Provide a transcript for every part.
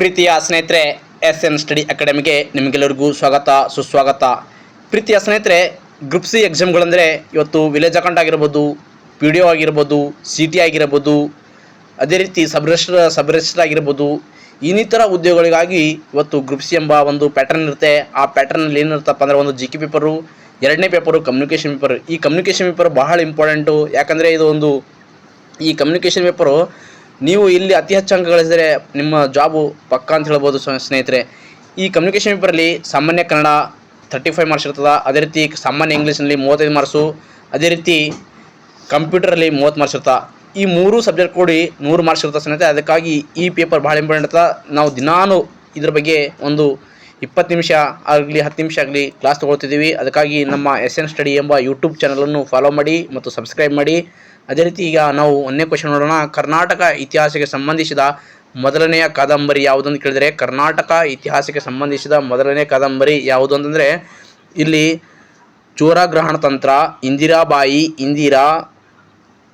ಪ್ರೀತಿಯ ಸ್ನೇಹಿತರೆ, SN study ಅಕಾಡೆಮಿಗೆ ನಿಮಗೆಲ್ಲರಿಗೂ ಸ್ವಾಗತ ಸುಸ್ವಾಗತ. ಪ್ರೀತಿಯ ಸ್ನೇಹಿತರೆ, ಗ್ರೂಪ್ ಸಿ ಎಕ್ಸಾಮ್ಗಳಂದರೆ ಇವತ್ತು ವಿಲೇಜ್ ಅಕೌಂಟ್ ಆಗಿರ್ಬೋದು, PDO ಆಗಿರ್ಬೋದು, CT ಆಗಿರ್ಬೋದು, ಅದೇ ರೀತಿ ಸಬ್ ರಿಜಿಸ್ಟರ್ ಆಗಿರ್ಬೋದು, ಇನ್ನಿತರ ಉದ್ಯೋಗಗಳಿಗಾಗಿ ಇವತ್ತು ಗ್ರೂಪ್ ಸಿ ಎಂಬ ಒಂದು ಪ್ಯಾಟರ್ನ್ ಇರುತ್ತೆ. ಆ ಪ್ಯಾಟರ್ನಲ್ಲಿ ಏನಿರುತ್ತಪ್ಪ ಅಂದರೆ ಒಂದು GK ಪೇಪರು, ಎರಡನೇ ಪೇಪರು ಕಮ್ಯುನಿಕೇಷನ್ ಪೇಪರ್. ಈ ಕಮ್ಯುನಿಕೇಷನ್ ಪೇಪರ್ ಬಹಳ ಇಂಪಾರ್ಟೆಂಟು. ಯಾಕಂದರೆ ಇದು ಈ ಕಮ್ಯುನಿಕೇಷನ್ ಪೇಪರು ನೀವು ಇಲ್ಲಿ ಅತಿ ಹೆಚ್ಚು ಅಂಕ ಗಳಿಸಿದರೆ ನಿಮ್ಮ ಜಾಬು ಪಕ್ಕಾ ಅಂತ ಹೇಳ್ಬೋದು ಸ್ನೇಹಿತರೆ. ಈ ಕಮ್ಯುನಿಕೇಷನ್ ಪೇಪರಲ್ಲಿ ಸಾಮಾನ್ಯ ಕನ್ನಡ 35 ಮಾರ್ಕ್ಸ್ ಇರ್ತದೆ. ಅದೇ ರೀತಿ ಸಾಮಾನ್ಯ ಇಂಗ್ಲೀಷ್ನಲ್ಲಿ 35 ಮಾರ್ಕ್ಸು, ಅದೇ ರೀತಿ ಕಂಪ್ಯೂಟರಲ್ಲಿ 30 ಮಾರ್ಕ್ಸ್ ಇರ್ತದೆ. ಈ ಮೂರು ಸಬ್ಜೆಕ್ಟ್ ಕೂಡಿ 100 ಮಾರ್ಕ್ಸ್ ಇರ್ತದೆ ಸ್ನೇಹಿತರೆ. ಅದಕ್ಕಾಗಿ ಈ ಪೇಪರ್ ಭಾಳ ಇಂಪಾರ್ಟೆಂಟ್ ಇರ್ತದೆ. ನಾವು ದಿನಾನು ಇದ್ರ ಬಗ್ಗೆ ಒಂದು 20 ನಿಮಿಷ ಆಗಲಿ 10 ನಿಮಿಷ ಆಗಲಿ ಕ್ಲಾಸ್ ತೊಗೊಳ್ತಿದ್ದೀವಿ. ಅದಕ್ಕಾಗಿ ನಮ್ಮ SN ಸ್ಟಡಿ ಎಂಬ ಯೂಟ್ಯೂಬ್ ಚಾನಲನ್ನು ಫಾಲೋ ಮಾಡಿ ಮತ್ತು ಸಬ್ಸ್ಕ್ರೈಬ್ ಮಾಡಿ. ಅದೇ ರೀತಿ ಈಗ ನಾವು ಒಂದನೇ ಕ್ವೆಶ್ಚನ್ ನೋಡೋಣ. ಕರ್ನಾಟಕ ಇತಿಹಾಸಕ್ಕೆ ಸಂಬಂಧಿಸಿದ ಮೊದಲನೆಯ ಕಾದಂಬರಿ ಯಾವುದು ಅಂತ ಕೇಳಿದರೆ, ಕರ್ನಾಟಕ ಇತಿಹಾಸಕ್ಕೆ ಸಂಬಂಧಿಸಿದ ಮೊದಲನೇ ಕಾದಂಬರಿ ಯಾವುದು ಅಂತಂದರೆ ಇಲ್ಲಿ ಚೋರಗ್ರಹಣ ತಂತ್ರ, ಇಂದಿರಾಬಾಯಿ, ಇಂದಿರಾ,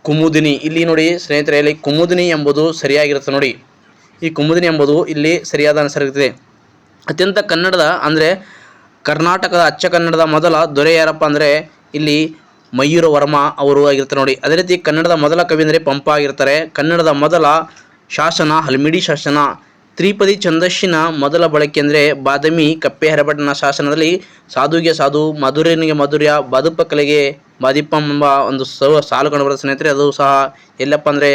ಕುಮುದಿನಿ. ಇಲ್ಲಿ ನೋಡಿ ಸ್ನೇಹಿತರೆ, ಇಲ್ಲಿ ಕುಮುದಿನಿ ಎಂಬುದು ಸರಿಯಾಗಿರುತ್ತೆ ನೋಡಿ. ಈ ಕುಮುದಿನಿ ಎಂಬುದು ಇಲ್ಲಿ ಸರಿಯಾದ ಆನ್ಸರ್ ಇರ್ತದೆ. ಅತ್ಯಂತ ಕನ್ನಡದ ಅಂದರೆ ಕರ್ನಾಟಕದ ಅಚ್ಚ ಕನ್ನಡದ ಮೊದಲ ದೊರೆ ಯಾರಪ್ಪ ಅಂದರೆ ಇಲ್ಲಿ ಮಯೂರ ವರ್ಮ ಅವರು ಆಗಿರ್ತಾರೆ ನೋಡಿ. ಅದೇ ರೀತಿ ಕನ್ನಡದ ಮೊದಲ ಕವಿ ಅಂದರೆ ಪಂಪ ಆಗಿರ್ತಾರೆ. ಕನ್ನಡದ ಮೊದಲ ಶಾಸನ ಹಲ್ಮಿಡಿ ಶಾಸನ. ತ್ರಿಪದಿ ಛಂದಸ್ಸಿನ ಮೊದಲ ಬಳಕೆ ಅಂದರೆ ಬಾದಾಮಿ ಕಪ್ಪೆ ಹರಭಟ್ಟನ ಶಾಸನದಲ್ಲಿ ಸಾಧುಗೆ ಸಾಧು, ಮಧುರನಿಗೆ ಮಧುರ್ಯ, ಬದುಪ ಕಲೆಗೆ ಬಾದಿಪ್ಪ ಎಂಬ ಒಂದು ಸಾಲು ಕಂಡುಬರುತ್ತೆ ಸ್ನೇಹಿತರೆ. ಅದು ಸಹ ಎಲ್ಲಪ್ಪ ಅಂದರೆ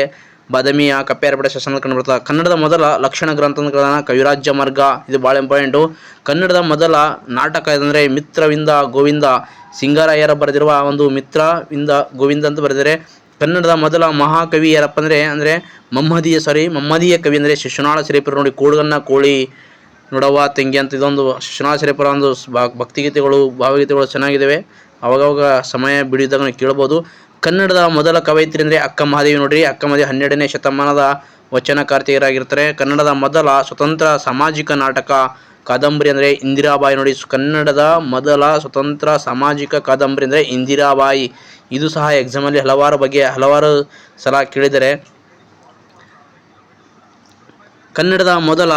ಬಾದಾಮಿಯ ಕಪ್ಪೆ ಹರಭಟ್ಟ ಶಾಸನದಲ್ಲಿ ಕಂಡುಬರ್ತದೆ. ಕನ್ನಡದ ಮೊದಲ ಲಕ್ಷಣ ಗ್ರಂಥಗಳನ್ನ ಕವಿರಾಜ್ಯ ಮಾರ್ಗ, ಇದು ಭಾಳ ಇಂಪಾರ್ಟೆಂಟು. ಕನ್ನಡದ ಮೊದಲ ನಾಟಕ ಅಂದರೆ ಮಿತ್ರವಿಂದ ಗೋವಿಂದ, ಸಿಂಗರಾಯರ ಬರೆದಿರುವ ಒಂದು ಮಿತ್ರವಿಂದ ಗೋವಿಂದ ಅಂತ ಬರೆದಿದ್ದಾರೆ. ಕನ್ನಡದ ಮೊದಲ ಮಹಾಕವಿ ಯಾರಪ್ಪ ಅಂದರೆ ಮಮ್ಮದೀಯ ಕವಿ ಅಂದರೆ ಶಿಶುನಾಳ ಶರೀಫರು ನೋಡಿ. ಕೂಡುಗನ್ನ ಕೋಳಿ ನೋಡವ್ವ ತಂಗಿ ಅಂತ ಇದೊಂದು ಶಿಶುನಾಳ ಶರೀಫರ ಒಂದು ಭಕ್ತಿಗೀತೆಗಳು ಭಾವಗೀತೆಗಳು ಚೆನ್ನಾಗಿದ್ದಾವೆ. ಅವಾಗವಾಗ ಸಮಯ ಬಿಡಿದಾಗ ಕೇಳ್ಬೋದು. ಕನ್ನಡದ ಮೊದಲ ಕವಯಿತ್ರಿ ಅಂದರೆ ಅಕ್ಕ ಮಹಾದೇವಿ ನೋಡ್ರಿ. ಅಕ್ಕ ಮಹಾದೇವಿ 12ನೇ ಶತಮಾನದ ವಚನಕಾರ್ತಿಯರಾಗಿರ್ತಾರೆ. ಕನ್ನಡದ ಮೊದಲ ಸ್ವತಂತ್ರ ಸಾಮಾಜಿಕ ನಾಟಕ ಕಾದಂಬರಿ ಅಂದರೆ ಇಂದಿರಾಬಾಯಿ ನೋಡಿ. ಕನ್ನಡದ ಮೊದಲ ಸ್ವತಂತ್ರ ಸಾಮಾಜಿಕ ಕಾದಂಬರಿ ಅಂದರೆ ಇಂದಿರಾಬಾಯಿ. ಇದು ಸಹ ಎಕ್ಸಾಮಲ್ಲಿ ಹಲವಾರು ಸಲ ಕೇಳಿದರೆ. ಕನ್ನಡದ ಮೊದಲ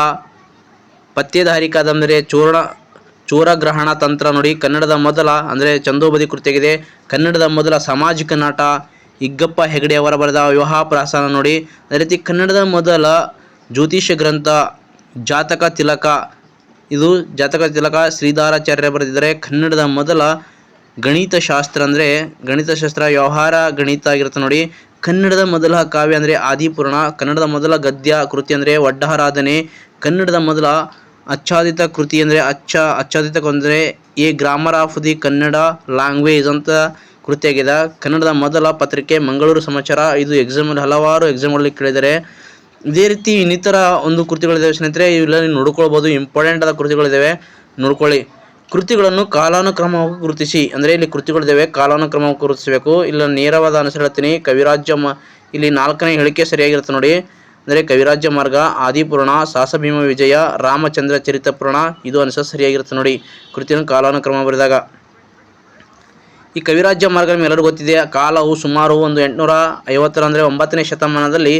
ಪತ್ತೇದಾರಿ ಕಾದಂಬರಿ ಚೋರಗ್ರಹಣ ತಂತ್ರ ನೋಡಿ. ಕನ್ನಡದ ಮೊದಲ ಅಂದರೆ ಚಂದೋಬದಿ ಕೃತಿಯಾಗಿದೆ. ಕನ್ನಡದ ಮೊದಲ ಸಾಮಾಜಿಕ ನಾಟ ಇಗ್ಗಪ್ಪ ಹೆಗಡೆ ಅವರ ಬರೆದ ವಿವಾಹ ಪ್ರಾಸನ ನೋಡಿ. ಅದೇ ರೀತಿ ಕನ್ನಡದ ಮೊದಲ ಜ್ಯೋತಿಷ್ಯ ಗ್ರಂಥ ಜಾತಕ ತಿಲಕ, ಇದು ಜಾತಕ ತಿಲಕ ಶ್ರೀಧರಾಚಾರ್ಯ ಬರೆದಿದ್ದಾರೆ. ಕನ್ನಡದ ಮೊದಲ ಗಣಿತಶಾಸ್ತ್ರ ಅಂದರೆ ಗಣಿತಶಾಸ್ತ್ರ ವ್ಯವಹಾರ ಗಣಿತ ಆಗಿರುತ್ತೆ ನೋಡಿ. ಕನ್ನಡದ ಮೊದಲ ಕಾವ್ಯ ಅಂದರೆ ಆದಿಪುರಾಣ. ಕನ್ನಡದ ಮೊದಲ ಗದ್ಯ ಕೃತಿ ಅಂದರೆ ಒಡ್ಡಾರಾಧನೆ. ಕನ್ನಡದ ಮೊದಲ ಆಚ್ಛಾದಿತ ಕೃತಿ ಅಂದರೆ ಆಚ್ಛಾದಿತ ಅಂದರೆ A grammar of the Kannada language ಅಂತ ಕೃತಿಯಾಗಿದೆ. ಕನ್ನಡದ ಮೊದಲ ಪತ್ರಿಕೆ ಮಂಗಳೂರು ಸಮಾಚಾರ. ಇದು ಎಕ್ಸಾಮಲ್ಲಿ ಹಲವಾರು ಎಕ್ಸಾಮ್ಗಳಲ್ಲಿ ಕೇಳಿದ್ದಾರೆ. ಇದೇ ರೀತಿ ಇನ್ನಿತರ ಒಂದು ಕೃತಿಗಳಿದ್ದಾವೆ ಸ್ನೇಹಿತರೆ. ಇವೆಲ್ಲ ನೀವು ನೋಡ್ಕೊಳ್ಬೋದು. ಇಂಪಾರ್ಟೆಂಟ್ ಆದ ಕೃತಿಗಳಿದ್ದಾವೆ, ನೋಡ್ಕೊಳ್ಳಿ. ಕೃತಿಗಳನ್ನು ಕಾಲಾನುಕ್ರಮವಾಗಿ ಗುರುತಿಸಿ ಅಂದರೆ ಇಲ್ಲಿ ಕೃತಿಗಳಿದ್ದಾವೆ, ಕಾಲಾನುಕ್ರಮವಾಗಿ ಗುರುತಿಸಬೇಕು. ಇಲ್ಲ ನೇರವಾದ ಆನ್ಸರ್ ಹೇಳ್ತೀನಿ. ಕವಿರಾಜ್ಯ ಇಲ್ಲಿ 4ನೇ ಹೇಳಿಕೆ ಸರಿಯಾಗಿರುತ್ತೆ ನೋಡಿ. ಅಂದರೆ ಕವಿರಾಜ್ಯ ಮಾರ್ಗ, ಆದಿಪುರಾಣ, ಸಾಹಸಭೀಮ ವಿಜಯ, ರಾಮಚಂದ್ರ ಚರಿತ ಪುರಾಣ, ಇದು ಆನ್ಸರ್ ಸರಿಯಾಗಿರುತ್ತೆ ನೋಡಿ ಕೃತಿಯನ್ನು ಕಾಲಾನುಕ್ರಮ ಬರೆದಾಗ. ಈ ಕವಿರಾಜ್ಯ ಮಾರ್ಗ ನಿಮ್ಮೆಲ್ಲರೂ ಗೊತ್ತಿದೆ. ಕಾಲವು ಸುಮಾರು 850 ಅಂದರೆ 9ನೇ ಶತಮಾನದಲ್ಲಿ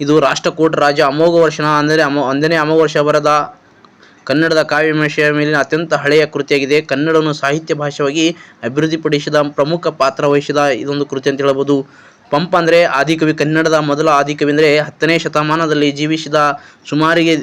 ಇದು ರಾಷ್ಟ್ರಕೂಟ ರಾಜ ಅಮೋಘ ವರ್ಷನ ಅಂದರೆ 1ನೇ ಅಮೋಘ ವರ್ಷ ಬರೆದ ಕನ್ನಡದ ಕಾವ್ಯಮೀಮಾಂಸೆಯ ಮೇಲಿನ ಅತ್ಯಂತ ಹಳೆಯ ಕೃತಿಯಾಗಿದೆ. ಕನ್ನಡವನ್ನು ಸಾಹಿತ್ಯ ಭಾಷೆಯಾಗಿ ಅಭಿವೃದ್ಧಿಪಡಿಸಿದ ಪ್ರಮುಖ ಪಾತ್ರ ವಹಿಸಿದ ಇದೊಂದು ಕೃತಿ ಅಂತ ಹೇಳ್ಬೋದು. ಪಂಪ ಅಂದರೆ ಆದಿಕವಿ. ಕನ್ನಡದ ಮೊದಲ ಆದಿಕವಿ ಅಂದರೆ 10ನೇ ಶತಮಾನದಲ್ಲಿ ಜೀವಿಸಿದ ಸುಮಾರಿಗೆ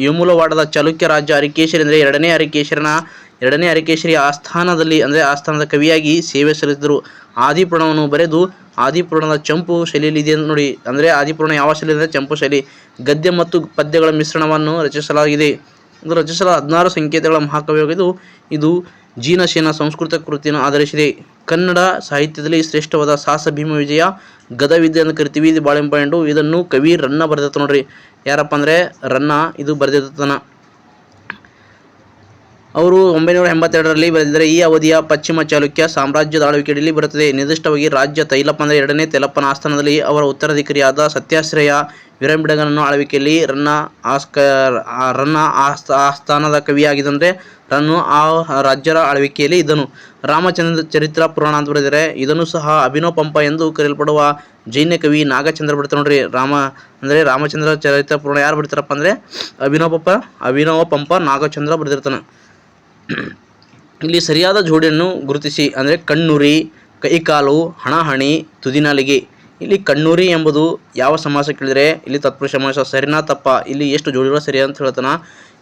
ವೇಮುಲವಾಡದ ಚಾಲುಕ್ಯ ರಾಜ ಅರಿಕೇಶರಿ ಅಂದರೆ ಎರಡನೇ ಅರಿಕೇಶರಿ ಆಸ್ಥಾನದ ಕವಿಯಾಗಿ ಸೇವೆ ಸಲ್ಲಿಸಿದರು. ಆದಿಪುರಾಣವನ್ನು ಬರೆದು ಆದಿಪುರಾಣದ ಚಂಪು ಶೈಲಿಯಲ್ಲಿ ಇದೆ ನೋಡಿ. ಅಂದರೆ ಆದಿಪುರಾಣ ಯಾವ ಶೈಲಿ ಅಂದರೆ ಚಂಪು ಶೈಲಿ. ಗದ್ಯ ಮತ್ತು ಪದ್ಯಗಳ ಮಿಶ್ರಣವನ್ನು ರಚಿಸಲಾಗಿದೆ. ಇದು ರಚಿಸಲಾದ 16 ಸಂಕೇತಗಳ ಮಹಾಕಾವ್ಯವಾಗಿದ್ದು ಇದು ಜೀನಸೇನ ಸಂಸ್ಕೃತ ಕೃತಿಯನ್ನು ಆಧರಿಸಿದೆ. ಕನ್ನಡ ಸಾಹಿತ್ಯದಲ್ಲಿ ಶ್ರೇಷ್ಠವಾದ ಸಾಹಸ ಭೀಮ ವಿಜಯ ಗದವಿದ್ಯೆ ಅಂತ ಕರಿತೀವಿ. ಇದು ಭಾಳ ಇಂಪಾರ್ಟೆಂಟು. ಇದನ್ನು ಕವಿ ರನ್ನ ಬರೆದಿರ್ತಾನೆ ನೋಡ್ರಿ. ಯಾರಪ್ಪ ಅಂದರೆ ರನ್ನ ಇದು ಬರೆದಿರ್ತಾನ. ಅವರು 982ರಲ್ಲಿ ಬರೆದಿದ್ದಾರೆ. ಈ ಅವಧಿಯ ಪಶ್ಚಿಮ ಚಾಲುಕ್ಯ ಸಾಮ್ರಾಜ್ಯದ ಆಳ್ವಿಕೆಯಲ್ಲಿ ಬರುತ್ತದೆ. ನಿರ್ದಿಷ್ಟವಾಗಿ ರಾಜ್ಯ ತೈಲಪ್ಪ ಅಂದರೆ ಎರಡನೇ ತೈಲಪ್ಪನ ಆಸ್ಥಾನದಲ್ಲಿ ಅವರ ಉತ್ತರಾಧಿಕಾರಿಯಾದ ಸತ್ಯಾಶ್ರಯ ವೀರಬೆಳಗನನ ಆಳ್ವಿಕೆಯಲ್ಲಿ ರನ್ನ ಆಸ್ಥಾನದ ಕವಿಯಾಗಿದ್ದಂದರೆ ರನ್ನು ಆ ರಾಜ್ಯರ ಆಳ್ವಿಕೆಯಲ್ಲಿ ಇದ್ದನು. ರಾಮಚಂದ್ರ ಚರಿತ್ರ ಪುರಾಣ ಅಂತ ಬರೆದಿದ್ದಾರೆ. ಇದನ್ನು ಸಹ ಅಭಿನವ ಪಂಪ ಎಂದು ಕರೆಯಲ್ಪಡುವ ಜೈನ ಕವಿ ನಾಗಚಂದ್ರ ಬರ್ತಾರೆ ನೋಡ್ರಿ. ರಾಮಚಂದ್ರ ಚರಿತ್ರ ಪುರಾಣ ಯಾರು ಬರ್ತಾರಪ್ಪ ಅಂದರೆ ಅಭಿನವ ಪಂಪ ನಾಗಚಂದ್ರ ಬರೆದಿರ್ತಾನೆ. ಇಲ್ಲಿ ಸರಿಯಾದ ಜೋಡಿಯನ್ನು ಗುರುತಿಸಿ ಅಂದರೆ ಕಣ್ಣುರಿ, ಕೈಕಾಲು, ಹಣಹಣಿ, ತುದಿನಾಲಿಗೆ. ಇಲ್ಲಿ ಕಣ್ಣುರಿ ಎಂಬುದು ಯಾವ ಸಮಾಸ ಕೇಳಿದರೆ ಇಲ್ಲಿ ತತ್ಪುರುಷ ಸಮಾಸ. ಸರಿನಾ ತಪ್ಪ? ಇಲ್ಲಿ ಎಷ್ಟು ಜೋಡಿಗಳು ಸರಿ ಅಂತ ಹೇಳ್ತಾನ.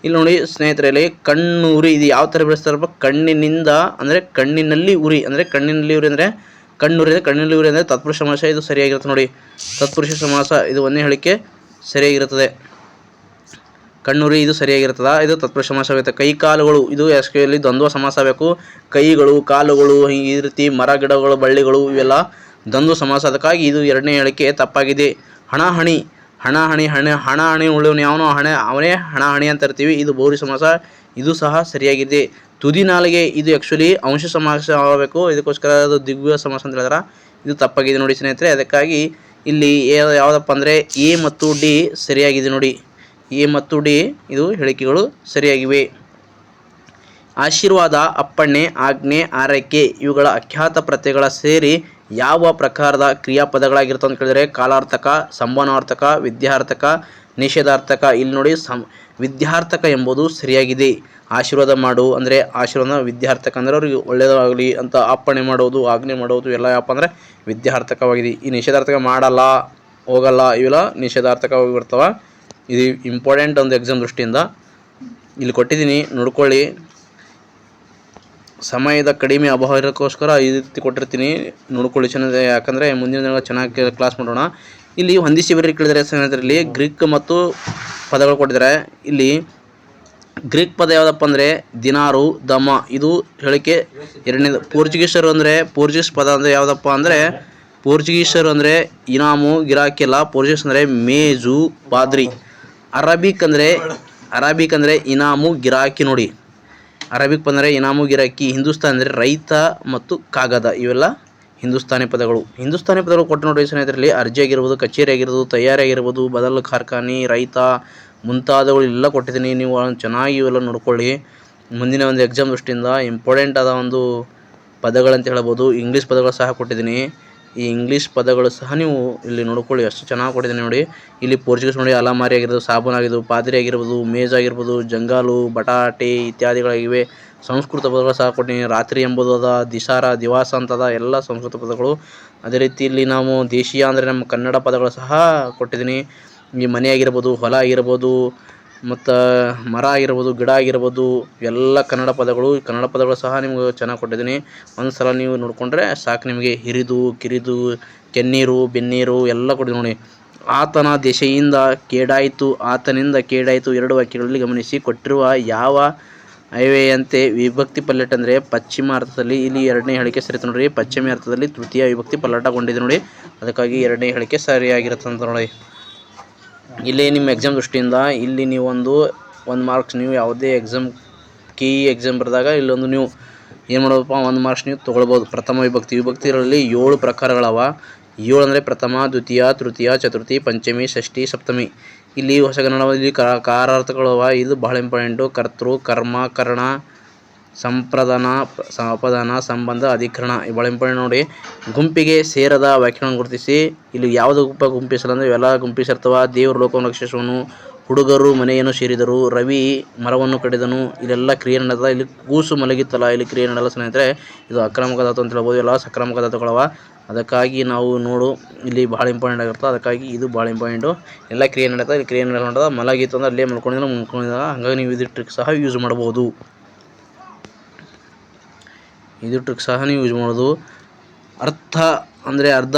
ಇಲ್ಲಿ ನೋಡಿ ಸ್ನೇಹಿತರಲ್ಲಿ, ಕಣ್ಣುರಿ ಇದು ಯಾವ ಥರ ಬೆಳೆಸ್ತಾರಪ್ಪ? ಕಣ್ಣಿನಿಂದ ಅಂದರೆ ಕಣ್ಣಿನಲ್ಲಿ ಉರಿ ಅಂದರೆ ಕಣ್ಣಿನಲ್ಲಿ ಉರಿ ಅಂದರೆ ಕಣ್ಣಿನಲ್ಲಿ ಉರಿ ಅಂದರೆ ತತ್ಪುರುಷ ಸಮಾಸ. ಇದು ಸರಿಯಾಗಿರುತ್ತೆ ನೋಡಿ. ತತ್ಪುರುಷ ಸಮಾಸ ಇದು ಒಂದೇ ಹೇಳಿಕೆ ಸರಿಯಾಗಿರುತ್ತದೆ. ಕಣ್ಣುರಿ ಇದು ಸರಿಯಾಗಿರ್ತದ. ಇದು ತತ್ಪುರುಷ ಸಮಾಸವಾಗುತ್ತೆ. ಕೈ ಕಾಲುಗಳು ಇದು ಎಸ್ಕೆಯಲ್ಲಿ ದ್ವಂದ್ವ ಸಮಾಸ ಬೇಕು. ಕೈಗಳು, ಕಾಲುಗಳು, ಈ ರೀತಿ ಮರ ಗಿಡಗಳು, ಬಳ್ಳಿಗಳು ಇವೆಲ್ಲ ದ್ವಂದ್ವ ಸಮಾಸ. ಅದಕ್ಕಾಗಿ ಇದು ಎರಡನೇ ಹೇಳಿಕೆ ತಪ್ಪಾಗಿದೆ. ಹಣಹಣಿ ಉಳ್ಳವನು ಯಾವನೋ ಅವನೇ ಹಣಹಣಿ ಅಂತ ಇರ್ತೀವಿ. ಇದು ಬಹುರಿ ಸಮಾಸ. ಇದು ಸಹ ಸರಿಯಾಗಿದೆ. ತುದಿ ನಾಲಿಗೆ ಇದು ಆ್ಯಕ್ಚುಲಿ ಅಂಶ ಸಮಾಸ ಆಗಬೇಕು. ಇದಕ್ಕೋಸ್ಕರ ಅದು ದಿಗ್ವಿಜಯ ಸಮಾಸ ಅಂತ ಹೇಳಿದ್ರೆ ಇದು ತಪ್ಪಾಗಿದೆ ನೋಡಿ ಸ್ನೇಹಿತರೆ. ಅದಕ್ಕಾಗಿ ಇಲ್ಲಿ ಯಾವುದಪ್ಪ ಅಂದರೆ ಎ ಮತ್ತು ಡಿ ಸರಿಯಾಗಿದೆ ನೋಡಿ. ಎ ಮತ್ತು ಡಿ ಇದು ಹೇಳಿಕೆಗಳು ಸರಿಯಾಗಿವೆ. ಆಶೀರ್ವಾದ, ಅಪ್ಪಣ್ಣೆ, ಆಜ್ಞೆ, ಆರೈಕೆ ಇವುಗಳ ಅಖ್ಯಾತ ಪ್ರತ್ಯಯಗಳ ಸೇರಿ ಯಾವ ಪ್ರಕಾರದ ಕ್ರಿಯಾಪದಗಳಾಗಿರ್ತವೆ ಅಂತ ಕೇಳಿದರೆ ಕಾಲಾರ್ಥಕ, ಸಂಭಾವನಾರ್ಥಕ, ವಿದ್ಯಾರ್ಥಕ, ನಿಷೇಧಾರ್ಥಕ. ಇಲ್ಲಿ ನೋಡಿ ವಿದ್ಯಾರ್ಥಕ ಎಂಬುದು ಸರಿಯಾಗಿದೆ. ಆಶೀರ್ವಾದ ಮಾಡು ಅಂದರೆ ಆಶೀರ್ವಾದ ವಿದ್ಯಾರ್ಥಕ ಅಂದರೆ ಅವ್ರಿಗೆ ಒಳ್ಳೆಯದಾಗಲಿ ಅಂತ ಅಪ್ಪಣೆ ಮಾಡೋದು, ಆಜ್ಞೆ ಮಾಡೋದು ಎಲ್ಲ ಯಾವಪ್ಪ ಅಂದರೆ ವಿದ್ಯಾರ್ಥಕವಾಗಿದೆ. ಈ ನಿಷೇಧಾರ್ಥಕ ಮಾಡಲ್ಲ, ಹೋಗಲ್ಲ ಇವೆಲ್ಲ ನಿಷೇಧಾರ್ಥಕವಾಗಿ ಬರ್ತವೆ. ಇದು ಇಂಪಾರ್ಟೆಂಟ್ ಒಂದು ಎಕ್ಸಾಮ್ ದೃಷ್ಟಿಯಿಂದ ಇಲ್ಲಿ ಕೊಟ್ಟಿದ್ದೀನಿ, ನೋಡ್ಕೊಳ್ಳಿ. ಸಮಯದ ಕಡಿಮೆ ಅಭಾವ ಇರೋಕ್ಕೋಸ್ಕರ ಈ ರೀತಿ ಕೊಟ್ಟಿರ್ತೀನಿ, ನೋಡ್ಕೊಳ್ಳಿ ಚೆನ್ನಾಗಿ. ಯಾಕಂದರೆ ಮುಂದಿನ ದಿನ ಚೆನ್ನಾಗಿ ಕ್ಲಾಸ್ ಮಾಡೋಣ. ಇಲ್ಲಿ ಹೊಂದಿಸಿ ಬೇರೆ ಕೇಳಿದರೆ ಸ್ನೇಹಿತರಲ್ಲಿ ಗ್ರೀಕ್ ಮತ್ತು ಪದಗಳು ಕೊಟ್ಟಿದ್ದಾರೆ. ಇಲ್ಲಿ ಗ್ರೀಕ್ ಪದ ಯಾವುದಪ್ಪ ಅಂದರೆ ದಿನಾರು, ದಮ ಇದು ಹೇಳಿಕೆ ಎರಡನೇದು. ಪೋರ್ಚುಗೀಸ್ ಪದ ಅಂದರೆ ಯಾವುದಪ್ಪ ಅಂದರೆ ಪೋರ್ಚುಗೀಸರು ಅಂದರೆ ಇನಾಮು, ಗಿರಾಕಿ ಅಲ್ಲ. ಪೋರ್ಚುಗೀಸ್ ಅಂದರೆ ಮೇಜು, ಪಾದ್ರಿ. ಅರಬಿಕ್ ಅಂದರೆ ಇನಾಮು, ಗಿರಾಕಿ ನೋಡಿ. ಅರಬಿಕ್ ಅಂದರೆ ಇನಾಮು, ಗಿರಾಕಿ. ಹಿಂದೂಸ್ತಾನ್ ಅಂದರೆ ರೈತ ಮತ್ತು ಕಾಗದ. ಇವೆಲ್ಲ ಹಿಂದೂಸ್ತಾನಿ ಪದಗಳು. ಹಿಂದೂಸ್ತಾನಿ ಪದಗಳು ಕೊಟ್ಟು ನೋಡಿ ಸ್ನೇಹಿತರಲ್ಲಿ ಅರ್ಜಿ ಆಗಿರ್ಬೋದು, ಕಚೇರಿ ಆಗಿರ್ಬೋದು, ತಯಾರಿ ಆಗಿರ್ಬೋದು, ಬದಲು ಕಾರ್ಖಾನೆ, ರೈತ ಮುಂತಾದವುಗಳು ಎಲ್ಲ ಕೊಟ್ಟಿದ್ದೀನಿ. ನೀವು ಚೆನ್ನಾಗಿ ಇವೆಲ್ಲ ನೋಡ್ಕೊಳ್ಳಿ. ಮುಂದಿನ ಒಂದು ಎಕ್ಸಾಮ್ ದೃಷ್ಟಿಯಿಂದ ಇಂಪಾರ್ಟೆಂಟ್ ಆದ ಒಂದು ಪದಗಳಂತ ಹೇಳ್ಬೋದು. ಇಂಗ್ಲೀಷ್ ಪದಗಳು ಸಹ ಕೊಟ್ಟಿದ್ದೀನಿ. ಈ ಇಂಗ್ಲೀಷ್ ಪದಗಳು ಸಹ ನೀವು ಇಲ್ಲಿ ನೋಡ್ಕೊಳ್ಳಿ, ಅಷ್ಟು ಚೆನ್ನಾಗಿ ಕೊಟ್ಟಿದ್ದೀನಿ ನೋಡಿ. ಇಲ್ಲಿ ಪೋರ್ಚುಗೀಸ್ ನೋಡಿ ಅಲಮಾರಿ ಆಗಿರ್ಬೋದು, ಸಾಬೂನು ಆಗಿರ್ಬೋದು, ಪಾದ್ರಿ ಆಗಿರ್ಬೋದು, ಮೇಜ್ ಆಗಿರ್ಬೋದು, ಜಂಗಾಲು, ಬಟಾಟೆ ಇತ್ಯಾದಿಗಳಾಗಿವೆ. ಸಂಸ್ಕೃತ ಪದಗಳು ಸಹ ಕೊಟ್ಟಿದ್ದೀನಿ. ರಾತ್ರಿ ಎಂಬುದು ಅದ, ದಿವಾಸ ಅಂತದ, ಎಲ್ಲ ಸಂಸ್ಕೃತ ಪದಗಳು. ಅದೇ ರೀತಿ ಇಲ್ಲಿ ನಾವು ದೇಶೀಯ ಅಂದರೆ ನಮ್ಮ ಕನ್ನಡ ಪದಗಳು ಸಹ ಕೊಟ್ಟಿದ್ದೀನಿ. ಈ ಮನೆ ಆಗಿರ್ಬೋದು, ಹೊಲ ಆಗಿರ್ಬೋದು, ಮತ್ತು ಮರ ಆಗಿರ್ಬೋದು, ಗಿಡ ಆಗಿರ್ಬೋದು, ಎಲ್ಲ ಕನ್ನಡ ಪದಗಳು ಸಹ ನಿಮ್ಗೆ ಚೆನ್ನಾಗಿ ಕೊಟ್ಟಿದ್ದೀನಿ. ಒಂದು ಸಲ ನೀವು ನೋಡಿಕೊಂಡ್ರೆ ಸಾಕು ನಿಮಗೆ. ಹಿರಿದು, ಕಿರಿದು, ಕೆನ್ನೀರು, ಬೆನ್ನೀರು ಎಲ್ಲ ಕೊಟ್ಟಿದ್ದೀನಿ ನೋಡಿ. ಆತನಿಂದ ಕೇಡಾಯಿತು ಎರಡು ವಾಕ್ಯಗಳಲ್ಲಿ ಗಮನಿಸಿ. ಕೊಟ್ಟಿರುವ ಯಾವ ಐವೆಯಂತೆ ವಿಭಕ್ತಿ ಪಲ್ಲಟ ಅಂದರೆ ಪಶ್ಚಿಮ ಅರ್ಥದಲ್ಲಿ ಇಲ್ಲಿ ಎರಡನೇ ಹೇಳಿಕೆ ಸರಿ ನೋಡ್ರಿ. ಪಶ್ಚಿಮ ಅರ್ಥದಲ್ಲಿ ತೃತೀಯ ವಿಭಕ್ತಿ ಪಲ್ಲಟಗೊಂಡಿದೆ ನೋಡಿ. ಅದಕ್ಕಾಗಿ ಎರಡನೇ ಹೇಳಿಕೆ ಸರಿಯಾಗಿರುತ್ತೆ ಅಂತ ನೋಡಿ. ಇಲ್ಲಿ ನಿಮ್ಮ ಎಕ್ಸಾಮ್ ದೃಷ್ಟಿಯಿಂದ ಇಲ್ಲಿ ನೀವು ಒಂದು ಮಾರ್ಕ್ಸ್ ನೀವು ಯಾವುದೇ ಎಕ್ಸಾಮ್ ಬರೆದಾಗ ಇಲ್ಲೊಂದು ನೀವು ಏನು ಮಾಡೋದಪ್ಪ, 1 ಮಾರ್ಕ್ಸ್ ನೀವು ತೊಗೊಳ್ಬೋದು. ಪ್ರಥಮ ವಿಭಕ್ತಿಗಳಲ್ಲಿ 7 ಪ್ರಕಾರಗಳವ. 7 ಅಂದರೆ ಪ್ರಥಮ, ದ್ವಿತೀಯ, ತೃತೀಯ, ಚತುರ್ಥಿ, ಪಂಚಮಿ, ಷಷ್ಠಿ, ಸಪ್ತಮಿ. ಇಲ್ಲಿ ಹೊಸಗನ್ನಡದಲ್ಲಿ ಕಾರಾರ್ಥಗಳವ. ಇದು ಬಹಳ ಇಂಪಾರ್ಟೆಂಟು. ಕರ್ತೃ, ಕರ್ಮ, ಕರ್ಣ, ಸಂಪ್ರದಾನ, ಅಪದಾನ, ಸಂಬಂಧ, ಅಧಿಕರಣ ಭಾಳ ಇಂಪಾರ್ಟೆಂಟ್ ನೋಡಿ. ಗುಂಪಿಗೆ ಸೇರದ ವ್ಯಾಖ್ಯಾನವನ್ನು ಗುರುತಿಸಿ. ಇಲ್ಲಿ ಯಾವುದು ಗುಂಪಿಸಲ್ಲ ಅಂದರೆ ಇವೆಲ್ಲ ಗುಂಪಿಸಿರ್ತವ. ದೇವರು ಲೋಕವನ್ನು ರಕ್ಷಿಸುವನು, ಹುಡುಗರು ಮನೆಯನ್ನು ಸೇರಿದರು, ರವಿ ಮರವನ್ನು ಕಡಿದನು, ಇಲ್ಲೆಲ್ಲ ಕ್ರಿಯೆ ನಡೆದ. ಇಲ್ಲಿ ಕೂಸು ಮಲಗಿತ್ತಲ್ಲ, ಇಲ್ಲಿ ಕ್ರಿಯೆ ನಡೆಯಲ್ಲ ಸ್ನೇಹಿತರೆ. ಇದು ಅಕ್ರಮಕ ಧಾತು ಅಂತ ಹೇಳ್ಬೋದು. ಎಲ್ಲ ಸಕ್ರಮಕ ಧಾತುಗಳವ. ಅದಕ್ಕಾಗಿ ನಾವು ಇಲ್ಲಿ ಭಾಳ ಇಂಪಾರ್ಟೆಂಟ್ ಆಗಿರ್ತದೆ. ಅದಕ್ಕಾಗಿ ಇದು ಭಾಳ ಇಂಪಾರ್ಟೆಂಟು. ಎಲ್ಲ ಕ್ರಿಯೆ ನಡೆದ, ಇಲ್ಲಿ ಕ್ರಿಯೆ ನಡೆದ. ಮಲಗಿತ್ತು ಅಂದರೆ ಅಲ್ಲೇ ಮಲ್ಕೊಂಡಿದ್ದ. ಹಾಗಾಗಿ ನೀವು ಇದು ಟ್ರಿಕ್ ಸಹ ಯೂಸ್ ಮಾಡ್ಬೋದು. ಅರ್ಥ ಅಂದರೆ ಅರ್ಥ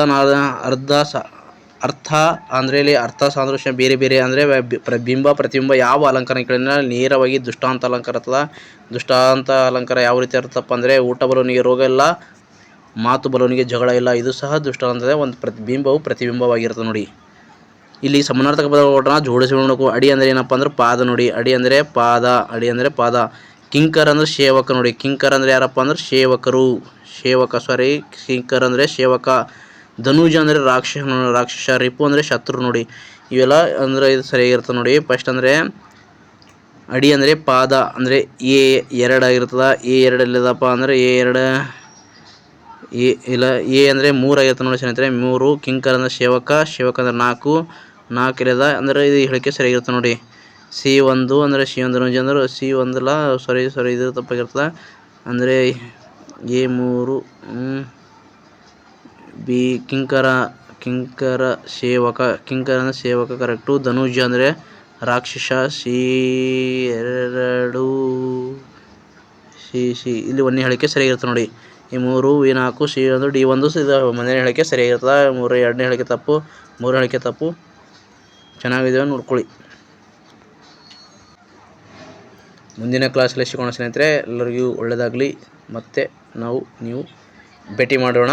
ಅಂದರೆ ಇಲ್ಲಿ ಅರ್ಥ ಸಾದೃಶ್ಯ ಬೇರೆ ಬೇರೆ ಅಂದರೆ ಬಿಂಬ ಪ್ರತಿಬಿಂಬ ಯಾವ ಅಲಂಕಾರ ಕೇಳಿದ್ರೆ ನೇರವಾಗಿ ದೃಷ್ಟಾಂತ ಅಲಂಕಾರ ಇರ್ತದ. ದೃಷ್ಟಾಂತ ಅಲಂಕಾರ ಯಾವ ರೀತಿ ಇರ್ತಪ್ಪ ಅಂದರೆ ಊಟ ಬರೋನಿಗೆ ರೋಗ ಇಲ್ಲ, ಮಾತು ಬರೋನಿಗೆ ಜಗಳ ಇಲ್ಲ. ಇದು ಸಹ ದೃಷ್ಟಾಂತದ ಒಂದು ಬಿಂಬವು ಪ್ರತಿಬಿಂಬವಾಗಿರ್ತದೆ ನೋಡಿ. ಇಲ್ಲಿ ಸಮಾನಾರ್ಥಕ ಪದಗಳು ಕೊಟ್ಟರೆ ಜೋಡಿಸಿ ನೋಡಬೇಕು. ಅಡಿ ಅಂದರೆ ಏನಪ್ಪ ಅಂದ್ರೆ ಪಾದ ನೋಡಿ. ಅಡಿ ಅಂದರೆ ಪಾದ. ಕಿಂಕರ್ ಅಂದರೆ ಸೇವಕ ನೋಡಿ. ಕಿಂಕರ್ ಅಂದರೆ ಯಾರಪ್ಪ ಅಂದ್ರೆ ಸೇವಕರು, ಕಿಂಕರ್ ಅಂದರೆ ಸೇವಕ. ಧನುಜ ಅಂದರೆ ರಾಕ್ಷಸ. ರಿಪು ಅಂದರೆ ಶತ್ರು ನೋಡಿ. ಇವೆಲ್ಲ ಅಂದರೆ ಇದು ಸರಿಯಾಗಿರ್ತದೆ ನೋಡಿ. ಫಸ್ಟ್ ಅಂದರೆ ಅಡಿ ಅಂದರೆ ಪಾದ ಅಂದರೆ A2 ಆಗಿರ್ತದೆ. A2 ಎಲ್ಲಿದಪ್ಪ ಅಂದರೆ A2 ಇಲ್ಲ ಎ ಅಂದರೆ 3 ಆಗಿರ್ತದೆ ನೋಡಿ ಸ್ನೇಹಿತರೆ. 3. ಕಿಂಕರ್ ಅಂದರೆ ಸೇವಕ ಅಂದರೆ 4 ಇರದ ಅಂದರೆ ಇದು ಹೇಳಿಕೆ ಸರಿಯಾಗಿರ್ತದೆ ನೋಡಿ. C1 ಅಂದರೆ C1 ಧನುಜ ಅಂದ್ರೆ C1 ಇಲ್ಲ ಸಾರಿ ಇದು ತಪ್ಪಾಗಿರ್ತದೆ. ಅಂದರೆ A3 ಬಿ ಕಿಂಕರ ಸೇವಕ ಅಂದರೆ ಸೇವಕ ಕರೆಕ್ಟು. ಧನುಜ ಅಂದರೆ ರಾಕ್ಷಸ. C2 ಇಲ್ಲಿ ಒಂದೇ ಹೇಳಿಕೆ ಸರಿಯಾಗಿರ್ತದೆ ನೋಡಿ. ಈ 3 ಈ 4 C1 D1 ಇದು ಮೊದಲನೇ ಹೇಳಿಕೆ ಸರಿಯಾಗಿರ್ತದೆ. 2ನೇ ಹೇಳಿಕೆ ತಪ್ಪು, 3ನೇ ಹೇಳಿಕೆ ತಪ್ಪು. ಚೆನ್ನಾಗಿದೆಯೋ ನೋಡ್ಕೊಳ್ಳಿ. ಮುಂದಿನ ಕ್ಲಾಸಲ್ಲಿ ಸಿಗೋಣ ಸ್ನೇಹಿತರೆ. ಎಲ್ಲರಿಗೂ ಒಳ್ಳೆಯದಾಗಲಿ. ಮತ್ತೆ ನೀವು ಭೇಟಿ ಮಾಡೋಣ.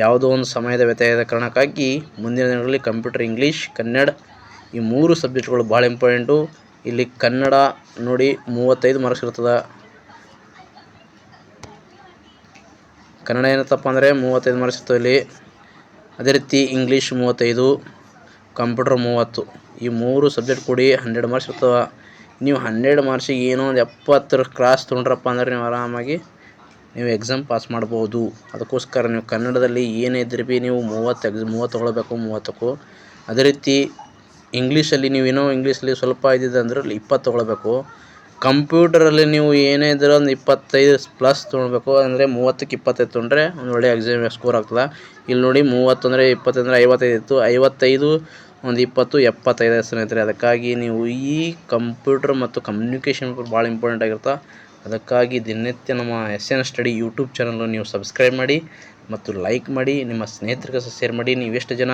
ಯಾವುದೋ ಒಂದು ಸಮಯದ ವ್ಯತ್ಯಯದ ಕಾರಣಕ್ಕಾಗಿ ಮುಂದಿನ ದಿನಗಳಲ್ಲಿ ಕಂಪ್ಯೂಟರ್, ಇಂಗ್ಲೀಷ್, ಕನ್ನಡ ಈ 3 ಸಬ್ಜೆಕ್ಟ್ಗಳು ಭಾಳ ಇಂಪಾರ್ಟೆಂಟು. ಇಲ್ಲಿ ಕನ್ನಡ ನೋಡಿ 35 ಮಾರ್ಕ್ಸ್ ಇರ್ತದೆ. ಕನ್ನಡ ಏನತ್ತಪ್ಪ ಅಂದರೆ 35 ಮಾರ್ಕ್ಸ್ ಇರ್ತವೆ ಇಲ್ಲಿ. ಅದೇ ರೀತಿ ಇಂಗ್ಲೀಷ್ 35, ಕಂಪ್ಯೂಟರ್ 30. ಈ 3 ಸಬ್ಜೆಕ್ಟ್ ಕೂಡಿ 100 ಮಾರ್ಕ್ಸ್ ಇರ್ತವೆ. ನೀವು 100 ಮಾರ್ಕ್ಸಿಗೆ ಏನೋ ಒಂದು 70 ಕ್ಲಾಸ್ ತೊಗೊಂಡ್ರಪ್ಪ ಅಂದರೆ ನೀವು ಆರಾಮಾಗಿ ನೀವು ಎಕ್ಸಾಮ್ ಪಾಸ್ ಮಾಡ್ಬೋದು. ಅದಕ್ಕೋಸ್ಕರ ನೀವು ಕನ್ನಡದಲ್ಲಿ ಏನೇ ಇದ್ರೂ ಭೀ ನೀವು 30 ತೊಗೊಳ್ಬೇಕು 30ಕ್ಕೂ. ಅದೇ ರೀತಿ ಇಂಗ್ಲೀಷಲ್ಲಿ ನೀವೇನೋ ಇಂಗ್ಲೀಷಲ್ಲಿ ಸ್ವಲ್ಪ ಇದ್ದಿದೆ ಅಂದ್ರೆ 20 ತೊಗೊಳ್ಬೇಕು. ಕಂಪ್ಯೂಟರಲ್ಲಿ ನೀವು ಏನೇ ಇದ್ದರೂ ಒಂದು 25+ ತೊಗೊಳ್ಬೇಕು. ಅಂದರೆ 30ಕ್ಕೆ 25 ತೊಗೊಂಡ್ರೆ ಒಂದು ಒಳ್ಳೆಯ ಎಕ್ಸಾಮ್ ಸ್ಕೋರ್ ಆಗ್ತದೆ. ಇಲ್ಲಿ ನೋಡಿ 30 ಅಂದರೆ 20 ಅಂದರೆ 55 ಇತ್ತು. 55 ಒಂದು 20 75 ಸ್ನೇಹಿತರೆ. ಅದಕ್ಕಾಗಿ ನೀವು ಈ ಕಂಪ್ಯೂಟರ್ ಮತ್ತು ಕಮ್ಯುನಿಕೇಷನ್ ಭಾಳ ಇಂಪಾರ್ಟೆಂಟ್ ಆಗಿರುತ್ತೆ. ಅದಕ್ಕಾಗಿ ದಿನನಿತ್ಯ ನಮ್ಮ SN ಸ್ಟಡಿ ಯೂಟ್ಯೂಬ್ ಚಾನಲ್ ನೀವು ಸಬ್ಸ್ಕ್ರೈಬ್ ಮಾಡಿ ಮತ್ತು ಲೈಕ್ ಮಾಡಿ, ನಿಮ್ಮ ಸ್ನೇಹಿತರಿಗೆ ಶೇರ್ ಮಾಡಿ. ನೀವೆಷ್ಟು ಜನ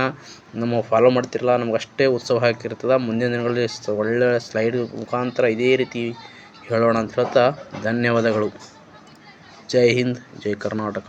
ನಮ್ಮ ಫಾಲೋ ಮಾಡ್ತಿರಲ್ಲ ನಮ್ಗೆ ಅಷ್ಟೇ ಉತ್ಸಾಹ ಆಗಿರ್ತದೆ. ಮುಂದಿನ ದಿನಗಳಲ್ಲಿ ಒಳ್ಳೆಯ ಸ್ಲೈಡ್ ಮುಖಾಂತರ ಇದೇ ರೀತಿ ಹೇಳೋಣ ಅಂತ ಹೇಳ್ತಾ ಧನ್ಯವಾದಗಳು. ಜೈ ಹಿಂದ್, ಜೈ ಕರ್ನಾಟಕ.